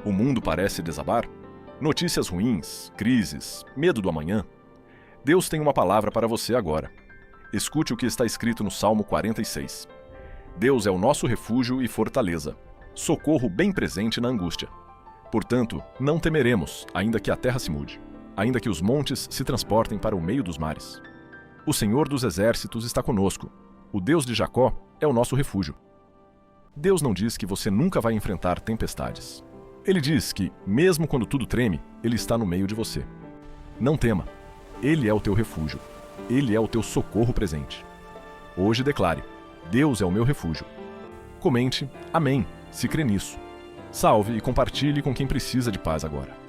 O mundo parece desabar? Notícias ruins, crises, medo do amanhã? Deus tem uma palavra para você agora. Escute o que está escrito no Salmo 46. Deus é o nosso refúgio e fortaleza, socorro bem presente na angústia. Portanto, não temeremos, ainda que a terra se mude, ainda que os montes se transportem para o meio dos mares. O Senhor dos exércitos está conosco. O Deus de Jacó é o nosso refúgio. Deus não diz que você nunca vai enfrentar tempestades. Ele diz que, mesmo quando tudo treme, Ele está no meio de você. Não tema. Ele é o teu refúgio. Ele é o teu socorro presente. Hoje declare: Deus é o meu refúgio. Comente Amém, se crê nisso. Salve e compartilhe com quem precisa de paz agora.